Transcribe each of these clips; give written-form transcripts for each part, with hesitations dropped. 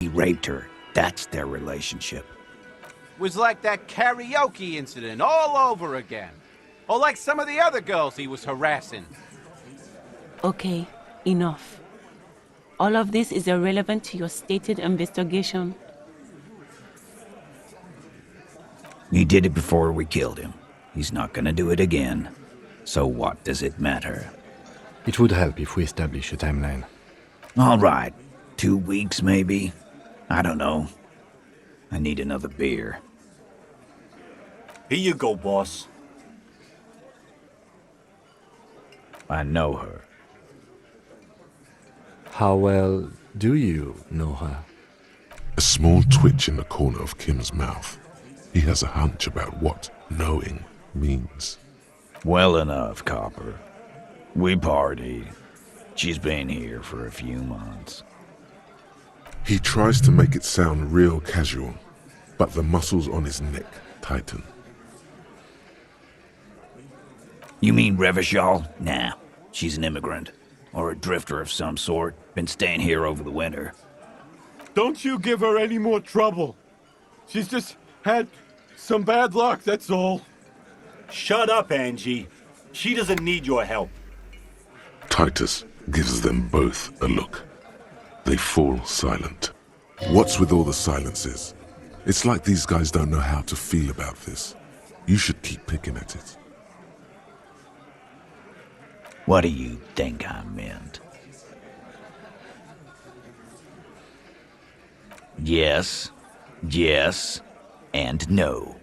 He raped her. That's their relationship. Was like that karaoke incident all over again. Or like some of the other girls he was harassing. Okay, enough. All of this is irrelevant to your stated investigation. He did it before we killed him. He's not gonna do it again. So what does it matter? It would help if we establish a timeline. All right. 2 weeks, maybe? I don't know. I need another beer. Here you go, boss. I know her. How well do you know her? A small twitch in the corner of Kim's mouth. He has a hunch about what knowing means. Well enough, Copper. We partied. She's been here for a few months. He tries to make it sound real casual, but the muscles on his neck tighten. You mean Revachol? Nah, she's an immigrant. Or a drifter of some sort. Been staying here over the winter. Don't you give her any more trouble. She's just had some bad luck, that's all. Shut up, Angie. She doesn't need your help. Titus gives them both a look. They fall silent. What's with all the silences? It's like these guys don't know how to feel about this. You should keep picking at it. What do you think I meant? Yes, yes, and no.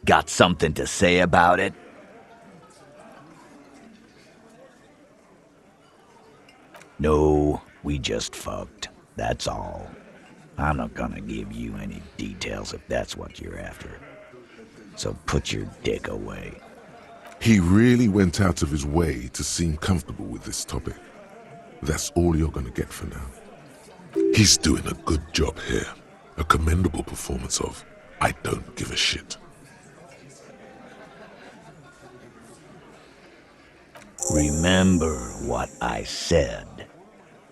Got something to say about it? No, we just fucked. That's all. I'm not gonna give you any details if that's what you're after. So put your dick away. He really went out of his way to seem comfortable with this topic. That's all you're gonna get for now. He's doing a good job here. A commendable performance of I don't give a shit. Remember what I said.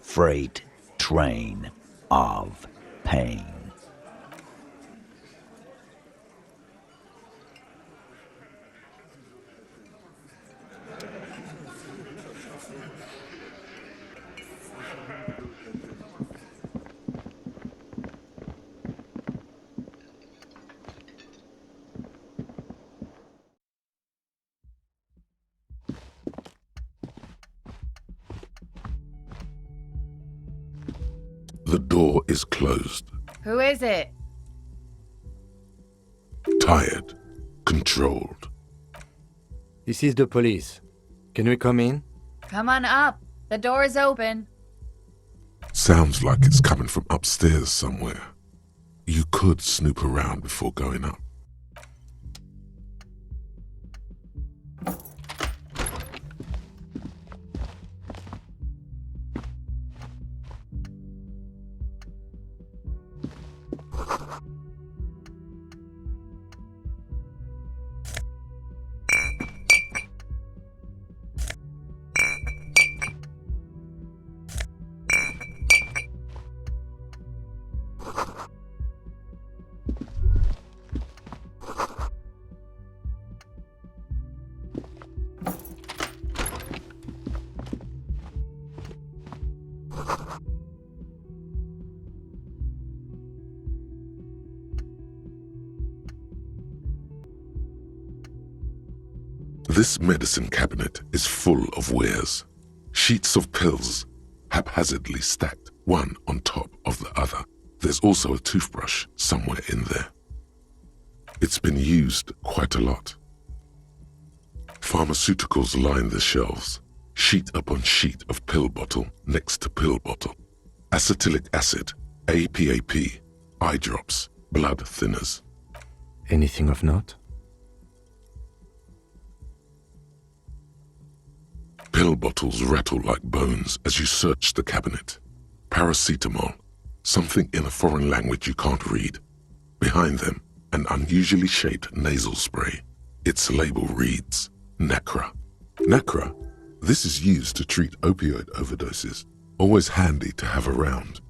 Freight train of pain. The door is closed. Who is it? Tired. Controlled. This is the police. Can we come in? Come on up. The door is open. Sounds like it's coming from upstairs somewhere. You could snoop around before going up. This medicine cabinet is full of wares. Sheets of pills, haphazardly stacked, one on top of the other. There's also a toothbrush somewhere in there. It's been used quite a lot. Pharmaceuticals line the shelves, sheet upon sheet of pill bottle next to pill bottle. Acetylic acid, APAP, eye drops, blood thinners. Anything of note? Pill bottles rattle like bones as you search the cabinet. Paracetamol, something in a foreign language you can't read. Behind them, an unusually shaped nasal spray. Its label reads, Nacra. Nacra? This is used to treat opioid overdoses. Always handy to have around.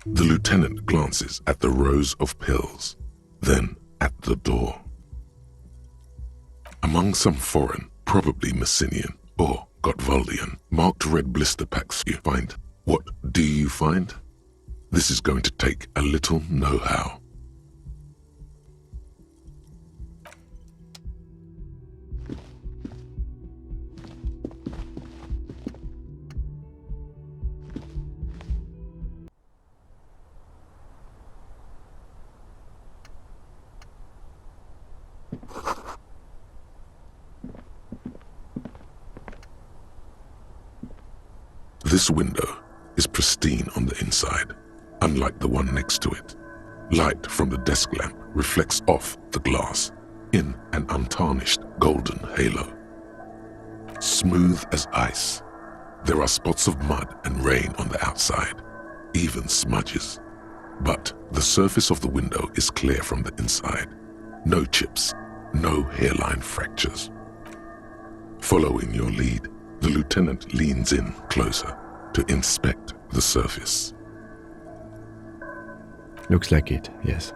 The lieutenant glances at the rows of pills, then at the door. Among some foreign, probably Messinian or Gotvaldian, marked red blister packs you find. What do you find? This is going to take a little know-how. This window is pristine on the inside, unlike the one next to it. Light from the desk lamp reflects off the glass in an untarnished golden halo. Smooth as ice, there are spots of mud and rain on the outside, even smudges. But the surface of the window is clear from the inside. No chips, no hairline fractures. Following your lead, the lieutenant leans in closer to inspect the surface. Looks like it, yes.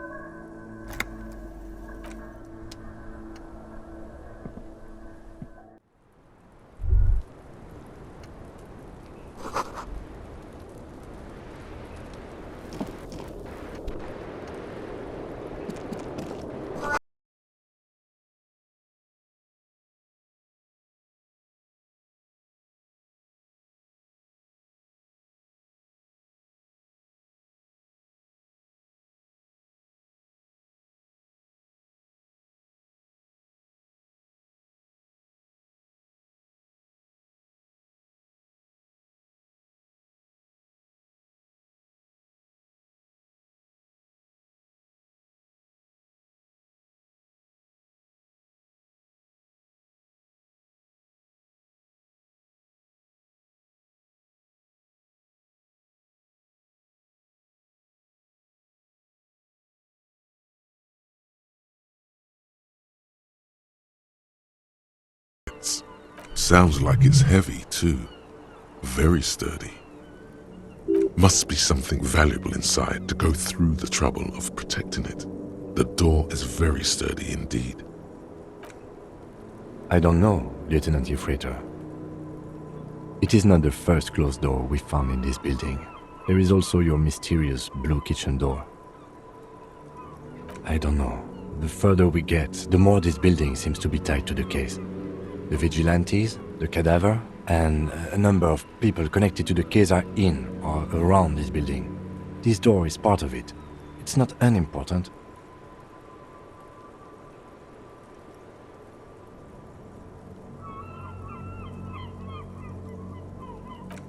Sounds like it's heavy too. Very sturdy. Must be something valuable inside to go through the trouble of protecting it. The door is very sturdy indeed. I don't know, Lieutenant Ifriter. It is not the first closed door we found in this building. There is also your mysterious blue kitchen door. I don't know. The further we get, the more this building seems to be tied to the case. The vigilantes, the cadaver, and a number of people connected to the case are in or around this building. This door is part of it. It's not unimportant.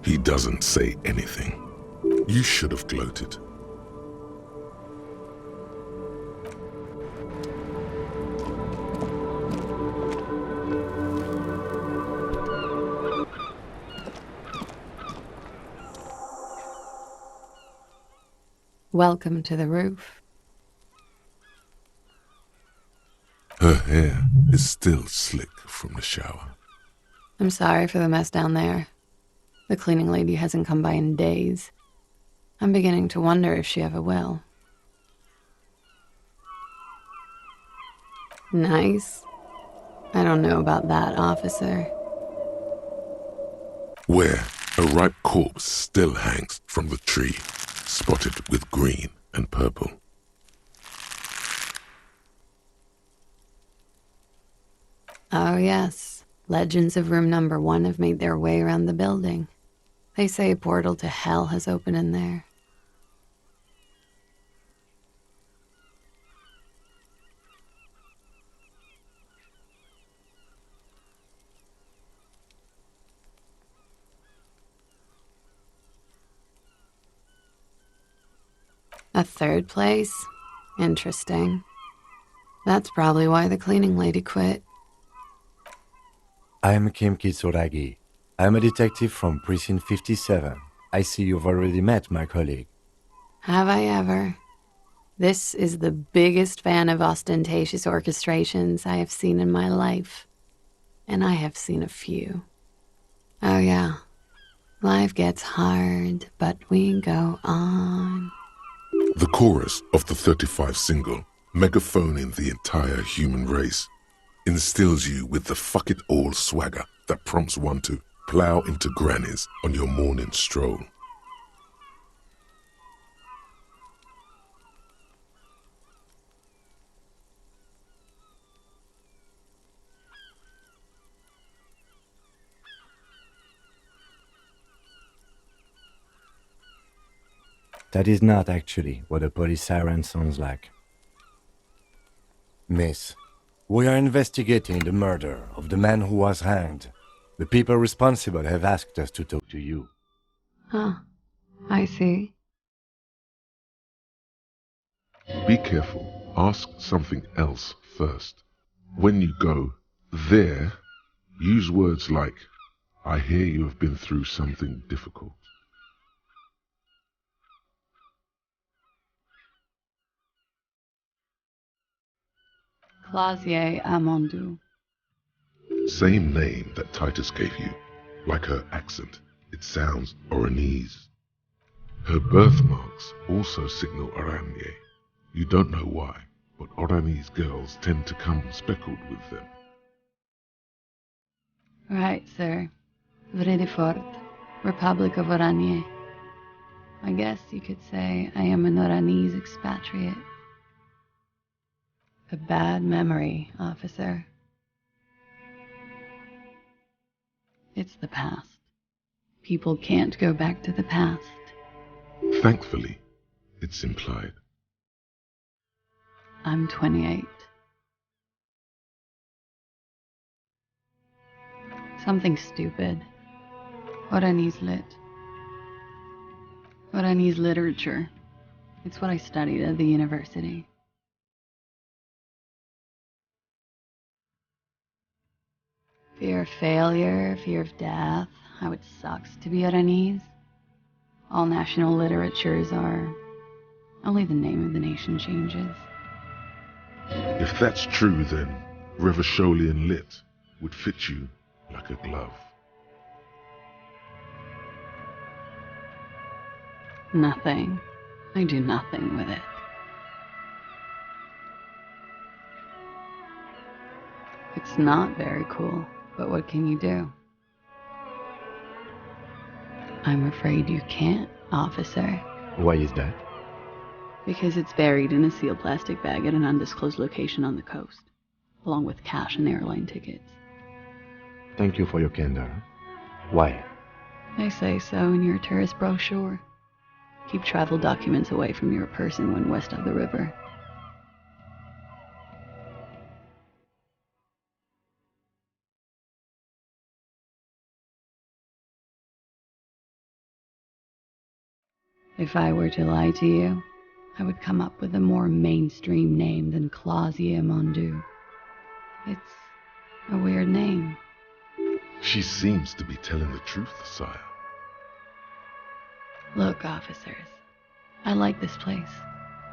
He doesn't say anything. You should have gloated. Welcome to the roof. Her hair is still slick from the shower. I'm sorry for the mess down there. The cleaning lady hasn't come by in days. I'm beginning to wonder if she ever will. Nice. I don't know about that, officer. Where a ripe corpse still hangs from the tree, spotted with green and purple. Oh yes, legends of room number 1 have made their way around the building. They say a portal to hell has opened in there. A third place? Interesting. That's probably why the cleaning lady quit. I am Kim Kitsuragi. I am a detective from Precinct 57. I see you've already met my colleague. Have I ever? This is the biggest fan of ostentatious orchestrations I have seen in my life. And I have seen a few. Oh yeah. Life gets hard, but we go on. The chorus of the 35 single, megaphoning the entire human race, instills you with the fuck it all swagger that prompts one to plow into grannies on your morning stroll. That is not actually what a police siren sounds like. Miss, we are investigating the murder of the man who was hanged. The people responsible have asked us to talk to you. Huh. I see. Be careful. Ask something else first. When you go there, use words like, I hear you have been through something difficult. Clausier Amandu. Same name that Titus gave you. Like her accent, it sounds Oranese. Her birthmarks also signal Oranje. You don't know why, but Oranese girls tend to come speckled with them. Right, sir. Vredefort, Republic of Oranje. I guess you could say I am an Oranese expatriate. A bad memory, officer. It's the past. People can't go back to the past. Thankfully, it's implied. I'm 28. Something stupid. Oranese lit. Oranese literature. It's what I studied at the university. Fear of failure, fear of death, how it sucks to be Oranese. All national literatures are. Only the name of the nation changes. If that's true, then Revacholian lit would fit you like a glove. Nothing. I do nothing with it. It's not very cool, but what can you do? I'm afraid you can't, officer. Why is that? Because it's buried in a sealed plastic bag at an undisclosed location on the coast, along with cash and airline tickets. Thank you for your candor. Why? They say so in your tourist brochure. Keep travel documents away from your person when west of the river. If I were to lie to you, I would come up with a more mainstream name than Clausier Mondu. It's a weird name. She seems to be telling the truth, sire. Look, officers, I like this place,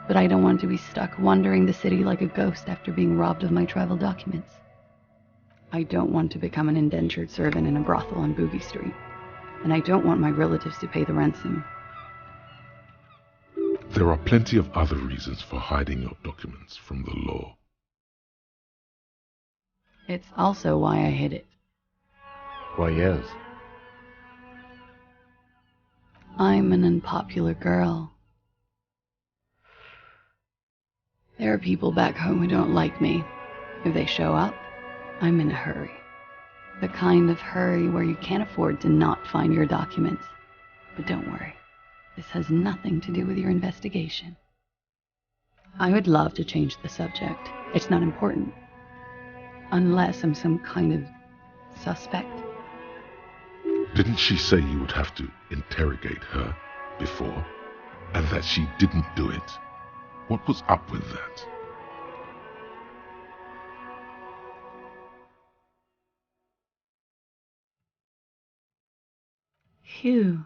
but I don't want to be stuck wandering the city like a ghost after being robbed of my travel documents. I don't want to become an indentured servant in a brothel on Boogie Street, and I don't want my relatives to pay the ransom. There are plenty of other reasons for hiding your documents from the law. It's also why I hid it. Why, yes. I'm an unpopular girl. There are people back home who don't like me. If they show up, I'm in a hurry. The kind of hurry where you can't afford to not find your documents. But don't worry. This has nothing to do with your investigation. I would love to change the subject. It's not important. Unless I'm some kind of suspect. Didn't she say you would have to interrogate her before, and that she didn't do it? What was up with that? Phew.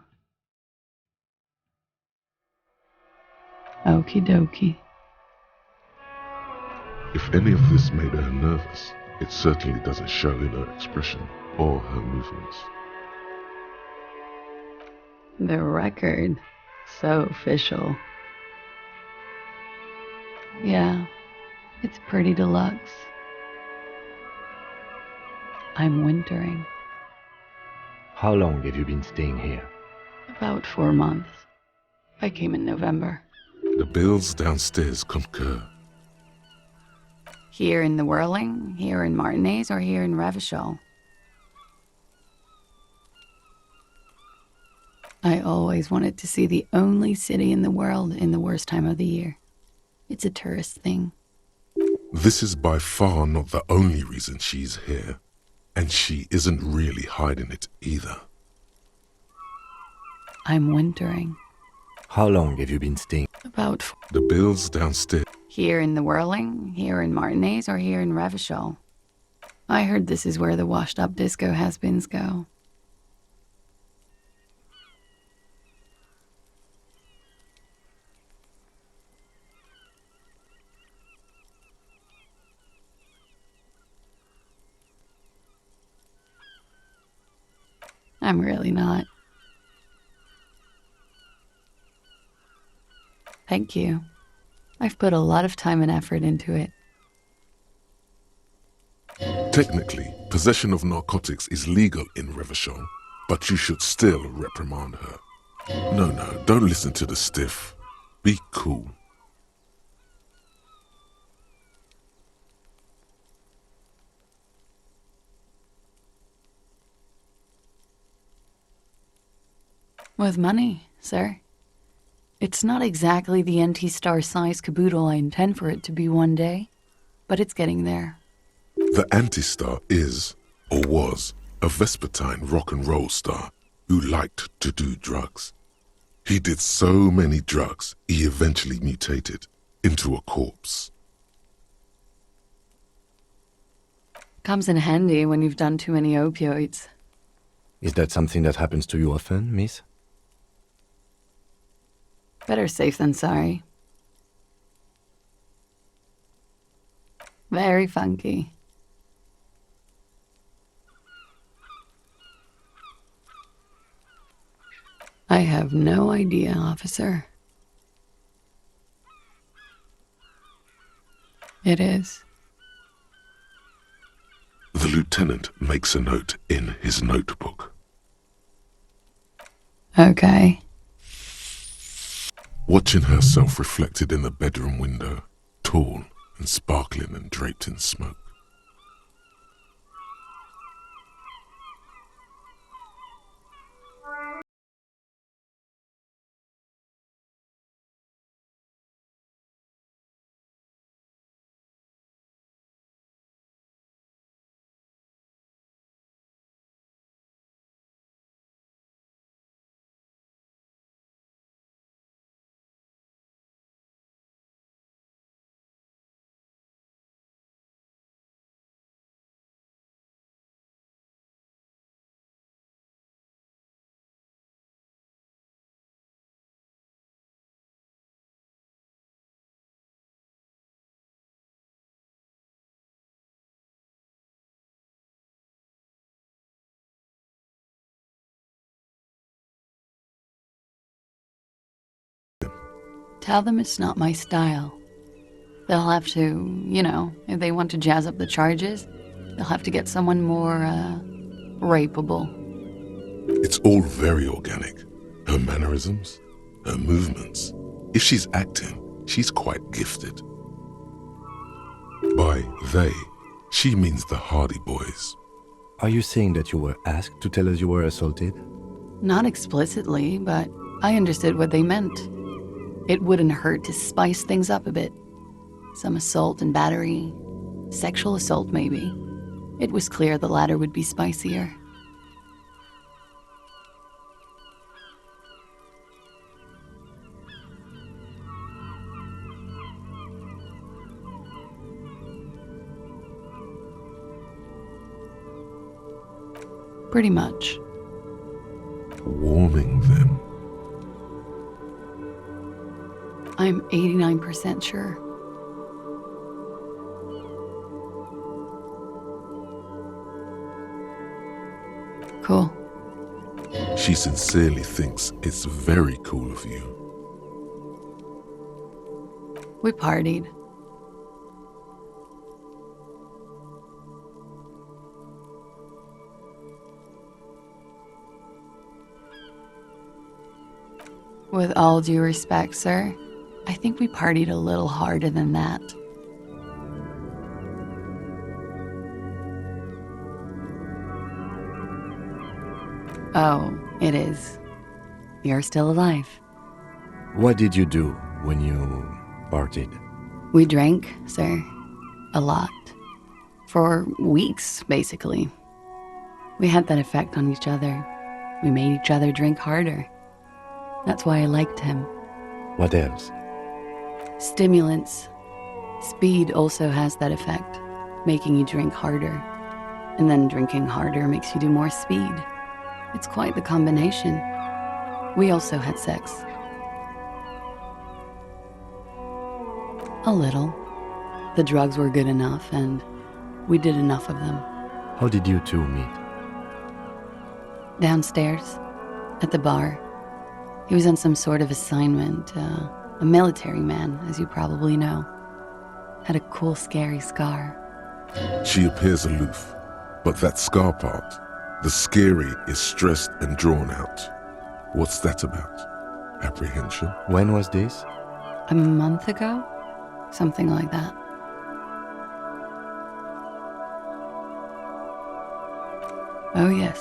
Okie dokie. If any of this made her nervous, it certainly doesn't show in her expression or her movements. The record. So official. Yeah, it's pretty deluxe. I'm wintering. How long have you been staying here? About 4 months. I came in November. The bills downstairs concur. Here in the Whirling, here in Martinez, or here in Revachol? I always wanted to see the only city in the world in the worst time of the year. It's a tourist thing. This is by far not the only reason she's here, and she isn't really hiding it either. I'm wintering. How long have you been staying? About The bills downstairs. Here in the Whirling, here in Martinez, or here in Revachol? I heard this is where the washed-up disco has-beens go. I'm really not. Thank you. I've put a lot of time and effort into it. Technically, possession of narcotics is legal in Revachol, but you should still reprimand her. No, don't listen to the stiff. Be cool. With money, sir. It's not exactly the anti-star-size caboodle I intend for it to be one day, but it's getting there. The anti-star is, or was, a vespertine rock and roll star who liked to do drugs. He did so many drugs, he eventually mutated into a corpse. Comes in handy when you've done too many opioids. Is that something that happens to you often, miss? Better safe than sorry. Very funky. I have no idea, officer. It is. The lieutenant makes a note in his notebook. Okay. Watching herself reflected in the bedroom window, tall and sparkling and draped in smoke. Tell them it's not my style. They'll have to, if they want to jazz up the charges, they'll have to get someone more, rapeable. It's all very organic. Her mannerisms, her movements. If she's acting, she's quite gifted. By they, she means the Hardy Boys. Are you saying that you were asked to tell us you were assaulted? Not explicitly, but I understood what they meant. It wouldn't hurt to spice things up a bit. Some assault and battery. Sexual assault, maybe. It was clear the latter would be spicier. Pretty much. Warming them. I'm 89% sure. Cool. She sincerely thinks it's very cool of you. We partied. With all due respect, sir, I think we partied a little harder than that. Oh, it is. You're still alive. What did you do when you partied? We drank, sir. A lot. For weeks, basically. We had that effect on each other. We made each other drink harder. That's why I liked him. What else? Stimulants. Speed also has that effect, making you drink harder. And then drinking harder makes you do more speed. It's quite the combination. We also had sex. A little. The drugs were good enough, and we did enough of them. How did you two meet? Downstairs, at the bar. He was on some sort of assignment, a military man, as you probably know. Had a cool, scary scar. She appears aloof, but that scar part, the scary, is stressed and drawn out. What's that about? Apprehension? When was this? A month ago? Something like that. Oh yes.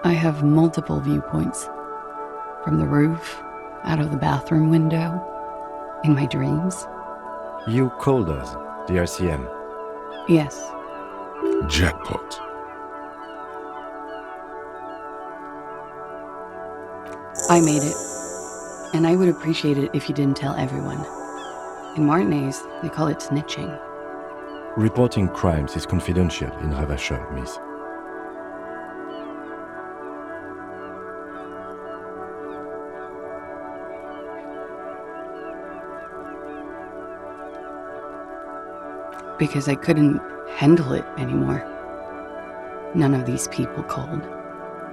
I have multiple viewpoints. From the roof, out of the bathroom window, in my dreams. You called us, the RCM. Yes. Jackpot. I made it. And I would appreciate it if you didn't tell everyone. In Martinez, they call it snitching. Reporting crimes is confidential in Ravachol, miss. Because I couldn't handle it anymore. None of these people called.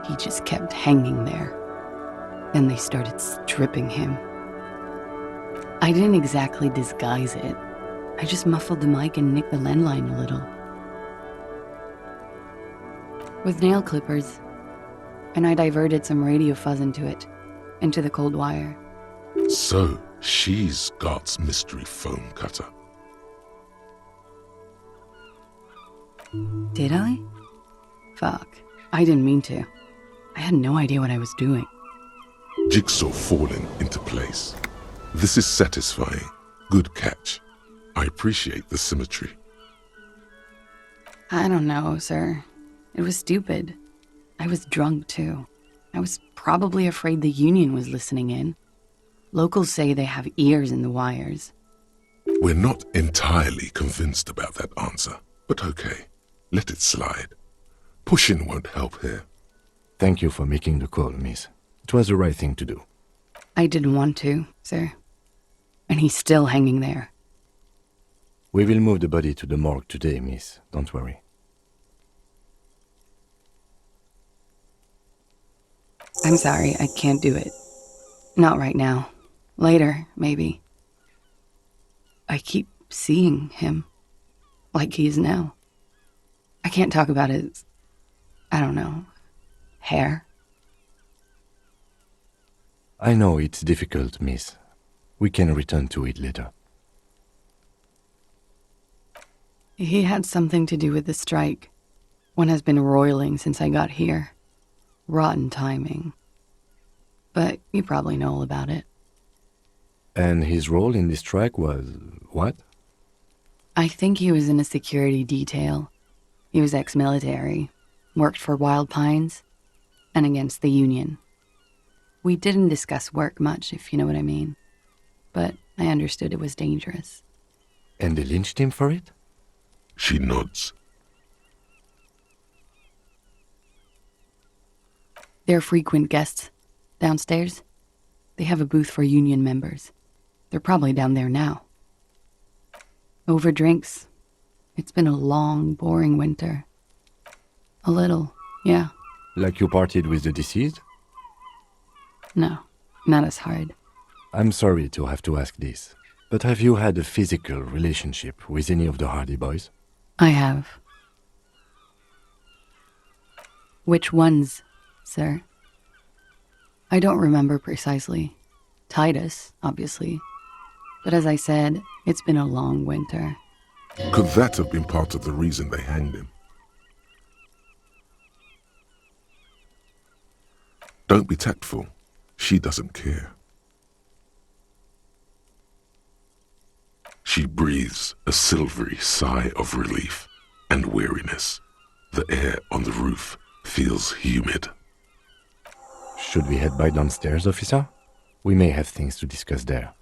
He just kept hanging there. Then they started stripping him. I didn't exactly disguise it. I just muffled the mic and nicked the landline a little. With nail clippers. And I diverted some radio fuzz into it. Into the cold wire. So, she's God's mystery phone cutter. Did I? Fuck. I didn't mean to. I had no idea what I was doing. Jigsaw falling into place. This is satisfying. Good catch. I appreciate the symmetry. I don't know, sir. It was stupid. I was drunk, too. I was probably afraid the union was listening in. Locals say they have ears in the wires. We're not entirely convinced about that answer, but okay. Let it slide. Pushing won't help here. Thank you for making the call, miss. It was the right thing to do. I didn't want to, sir. And he's still hanging there. We will move the body to the morgue today, miss. Don't worry. I'm sorry, I can't do it. Not right now. Later, maybe. I keep seeing him. Like he is now. I can't talk about his, I don't know, hair. I know it's difficult, miss. We can return to it later. He had something to do with the strike. One has been roiling since I got here. Rotten timing. But you probably know all about it. And his role in this strike was what? I think he was in a security detail. He was ex-military, worked for Wild Pines, and against the Union. We didn't discuss work much, if you know what I mean. But I understood it was dangerous. And they lynched him for it? She nods. They're frequent guests downstairs. They have a booth for Union members. They're probably down there now. Over drinks. It's been a long, boring winter. A little, yeah. Like you partied with the deceased? No, not as hard. I'm sorry to have to ask this, but have you had a physical relationship with any of the Hardy Boys? I have. Which ones, sir? I don't remember precisely. Titus, obviously. But as I said, it's been a long winter. Could that have been part of the reason they hanged him? Don't be tactful. She doesn't care. She breathes a silvery sigh of relief and weariness. The air on the roof feels humid. Should we head by downstairs, officer? We may have things to discuss there.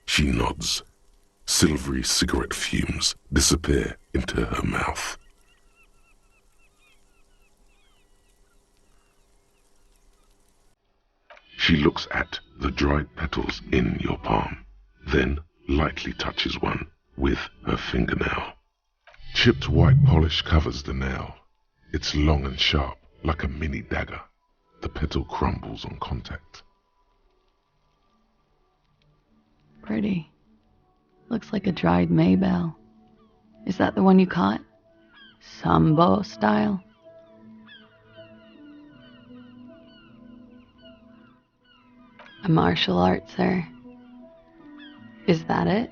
She nods. Silvery cigarette fumes disappear into her mouth. She looks at the dried petals in your palm, then lightly touches one with her fingernail. Chipped white polish covers the nail. It's long and sharp, like a mini dagger. The petal crumbles on contact. Pretty. Looks like a dried maybell. Is that the one you caught? Sambo style? A martial art, sir. Is that it?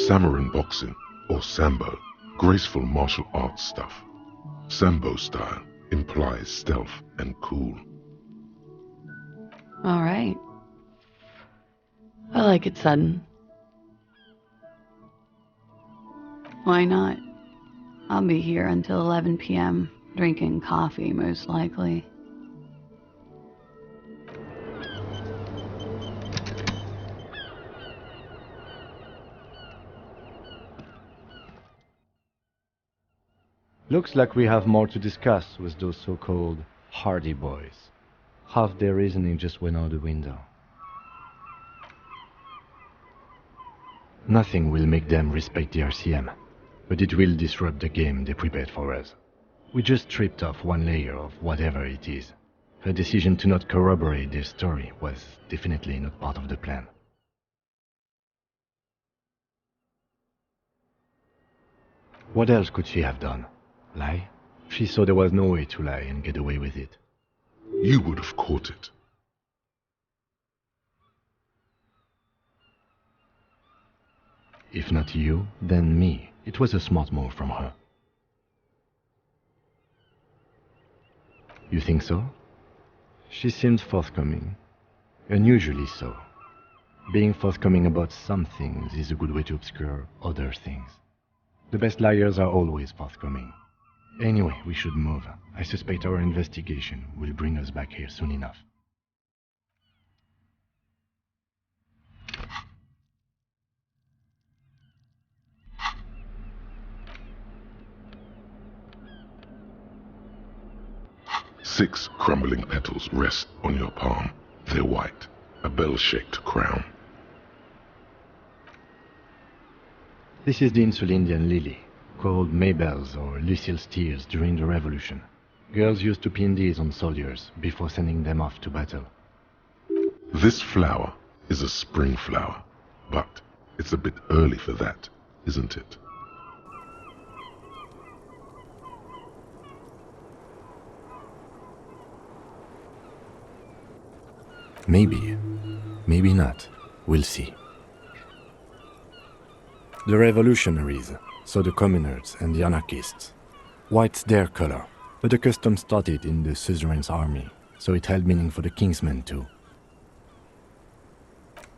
Samurai boxing, or sambo, graceful martial arts stuff. Sambo style implies stealth and cool. All right. I like it sudden. Why not? I'll be here until 11 p.m., drinking coffee, most likely. Looks like we have more to discuss with those so-called Hardy boys. Half their reasoning just went out the window. Nothing will make them respect the RCM, but it will disrupt the game they prepared for us. We just stripped off one layer of whatever it is. Her decision to not corroborate their story was definitely not part of the plan. What else could she have done? Lie? She saw there was no way to lie and get away with it. You would have caught it. If not you, then me. It was a smart move from her. You think so? She seemed forthcoming. Unusually so. Being forthcoming about some things is a good way to obscure other things. The best liars are always forthcoming. Anyway, we should move. I suspect our investigation will bring us back here soon enough. Six crumbling petals rest on your palm. They're white, a bell-shaped crown. This is the Insulindian lily, called Maybells or Lucille's tears during the Revolution. Girls used to pin these on soldiers before sending them off to battle. This flower is a spring flower, but it's a bit early for that, isn't it? Maybe. Maybe not. We'll see. The revolutionaries saw the communards and the anarchists. White's their color, but the custom started in the suzerain's army, so it held meaning for the king's men too.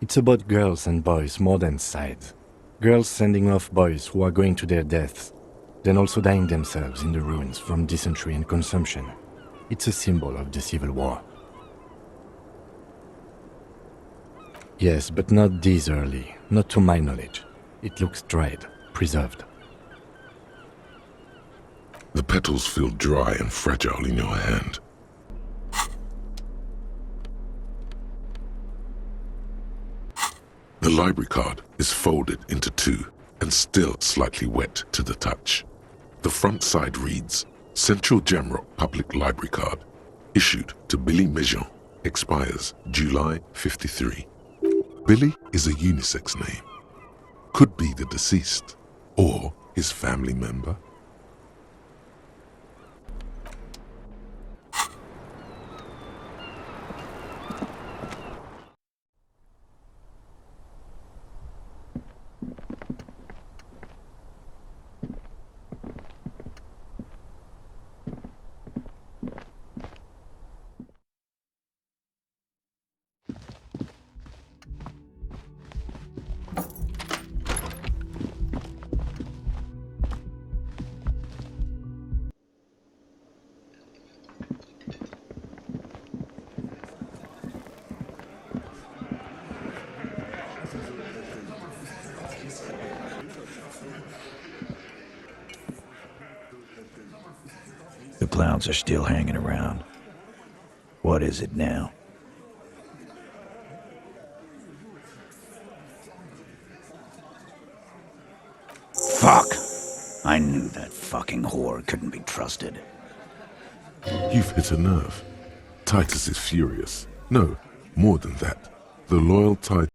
It's about girls and boys more than sides. Girls sending off boys who are going to their deaths, then also dying themselves in the ruins from dysentery and consumption. It's a symbol of the civil war. Yes, but not this early, not to my knowledge. It looks dried, preserved. The petals feel dry and fragile in your hand. The library card is folded into two and still slightly wet to the touch. The front side reads, Central Jamrock Public Library Card, issued to Billy Mejean, expires July 53. Billy is a unisex name. Could be the deceased or his family member. clowns are still hanging around. What is it now? Fuck! I knew that fucking whore couldn't be trusted. You've hit a nerve. Titus is furious. No, more than that. The loyal Titus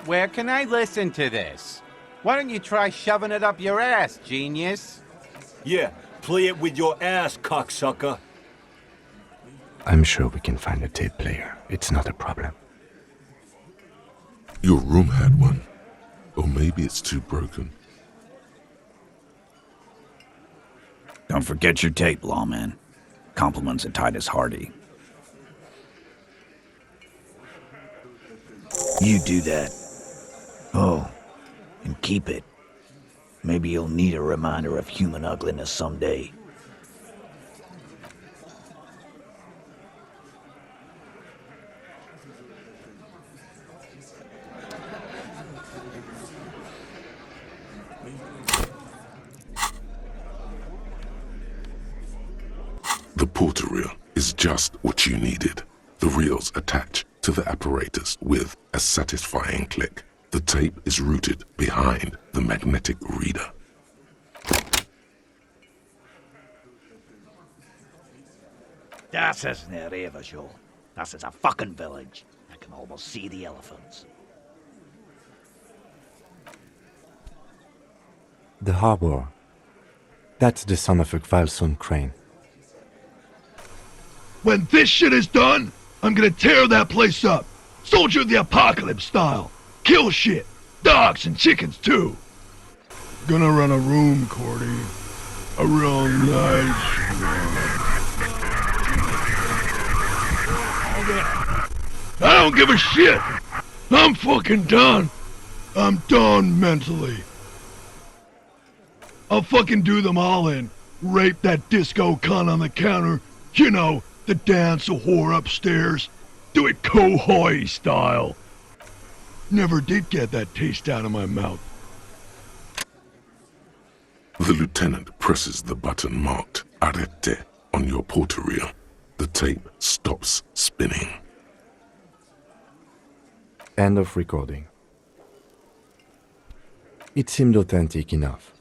Where can I listen to this? Why don't you try shoving it up your ass, genius? Yeah, play it with your ass, cocksucker. I'm sure we can find a tape player. It's not a problem. Your room had one. Or maybe it's too broken. Don't forget your tape, lawman. Compliments of Titus Hardy. You do that. Oh, and keep it. Maybe you'll need a reminder of human ugliness someday. The porter reel is just what you needed. The reels attach to the apparatus with a satisfying click. The tape is routed behind the magnetic reader. Das ist eine Revershow. Das is a fucking village. I can almost see the elephants. The harbor. That's the son of a Kvalson crane. When this shit is done, I'm gonna tear that place up. Soldier of the Apocalypse style. Kill shit. Dogs and chickens too. Gonna run a room, Cordy. A real nice I don't give a shit. I'm fucking done. I'm done mentally. I'll fucking do them all in. Rape that disco cunt on the counter. You know, the dance a whore upstairs. Do it Kohoi style. Never did get that taste out of my mouth. The lieutenant presses the button marked Arrete on your porter reel. The tape stops spinning. End of recording. It seemed authentic enough.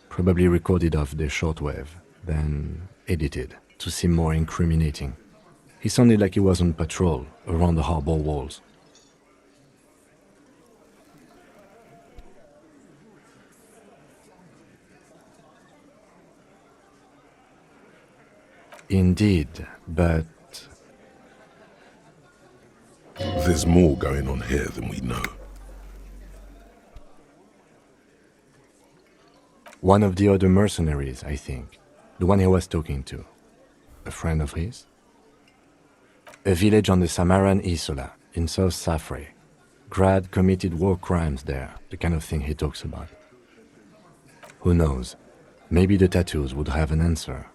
Probably recorded off the shortwave, then edited to seem more incriminating. He sounded like he was on patrol around the harbor walls. Indeed, but There's more going on here than we know. one of the other mercenaries, I think. The one he was talking to. A friend of his? A village on the Samaran Isola, in South Safre. Grad committed war crimes there, the kind of thing he talks about. Who knows? Maybe the tattoos would have an answer.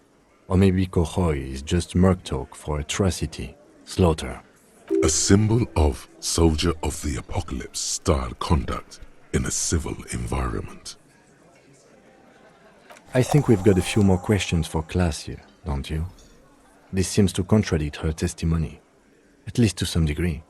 Or maybe Kohoi is just merc talk for atrocity, slaughter. A symbol of soldier of the apocalypse style conduct in a civil environment. I think we've got a few more questions for class here, don't you? This seems to contradict her testimony, at least to some degree.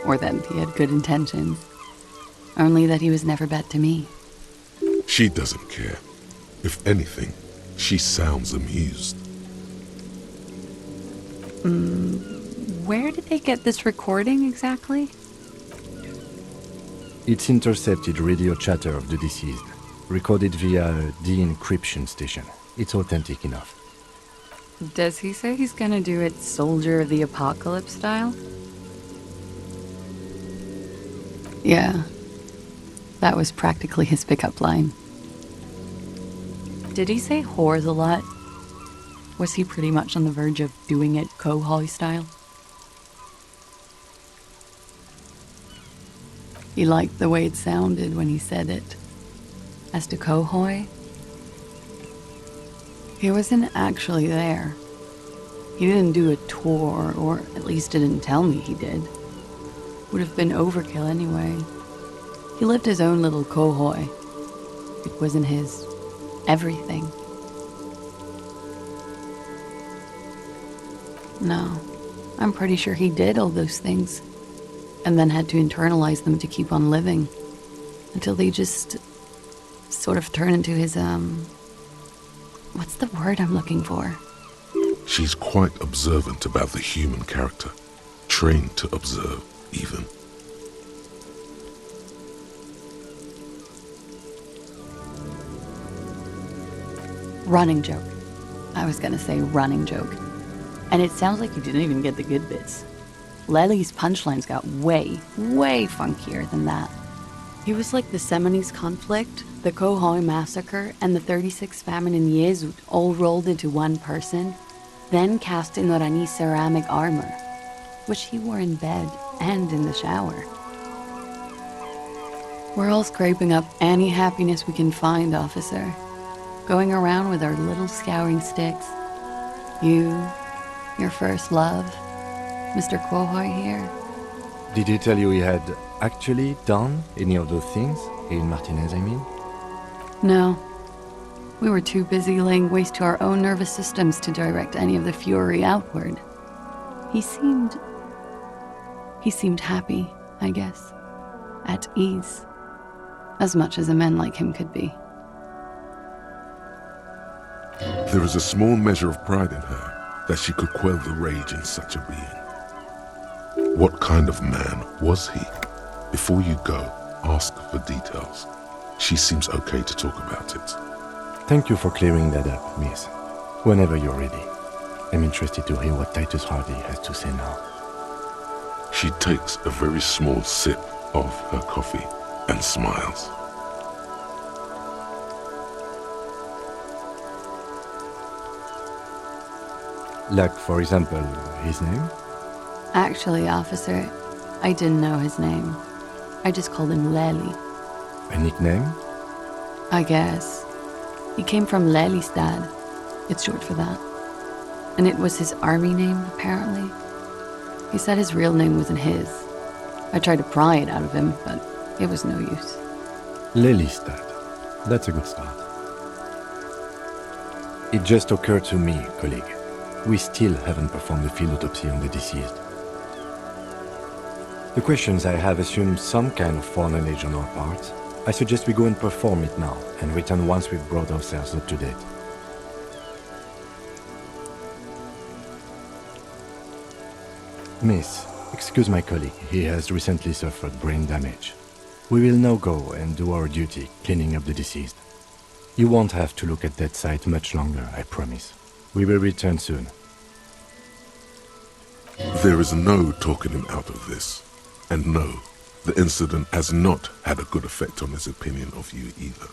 Or that he had good intentions. Only that he was never bad to me. She doesn't care. If anything, she sounds amused. Where did they get this recording exactly? It's intercepted radio chatter of the deceased, recorded via a de-encryption station. It's authentic enough. Does he say he's gonna do it Soldier of the Apocalypse style? Yeah. That was practically his pickup line. Did he say whores a lot? Was he pretty much on the verge of doing it Kohoi style? He liked the way it sounded when he said it. As to Kohoi, he wasn't actually there. He didn't do a tour, or at least didn't tell me he did. Would have been overkill anyway. He lived his own little Kohoi. It wasn't his everything. No, I'm pretty sure he did all those things, and then had to internalize them to keep on living, until they just sort of turn into his, what's the word I'm looking for? She's quite observant about the human character, trained to observe, even. Running joke. I was gonna say running joke. And it sounds like you didn't even get the good bits. Lely's punchlines got way, way funkier than that. He was like the Seminese conflict, the Kohoi massacre, and the 36 famine in Yezut all rolled into one person, then cast in Norani ceramic armor, which he wore in bed and in the shower. We're all scraping up any happiness we can find, officer. Going around with our little scouring sticks. You, your first love, Mr. Kohoi here. Did he tell you he had actually done any of those things? In Martinez, I mean? No. We were too busy laying waste to our own nervous systems to direct any of the fury outward. He seemed happy, I guess. At ease. As much as a man like him could be. There is a small measure of pride in her that she could quell the rage in such a being. What kind of man was he? Before you go, ask for details. She seems okay to talk about it. Thank you for clearing that up, miss. Whenever you're ready. I'm interested to hear what Titus Hardy has to say now. She takes a very small sip of her coffee and smiles. Like, for example, his name? Actually, officer, I didn't know his name. I just called him Lely. A nickname? I guess. He came from Lelystad. It's short for that. And it was his army name, apparently. He said his real name wasn't his. I tried to pry it out of him, but it was no use. Lelystad. That's a good start. It just occurred to me, colleague. We still haven't performed a field autopsy on the deceased. The questions I have assume some kind of foreknowledge on our part. I suggest we go and perform it now, and return once we've brought ourselves up to date. Miss, excuse my colleague, he has recently suffered brain damage. We will now go and do our duty, cleaning up the deceased. You won't have to look at that site much longer, I promise. We will return soon. There is no talking him out of this. And no, the incident has not had a good effect on his opinion of you either.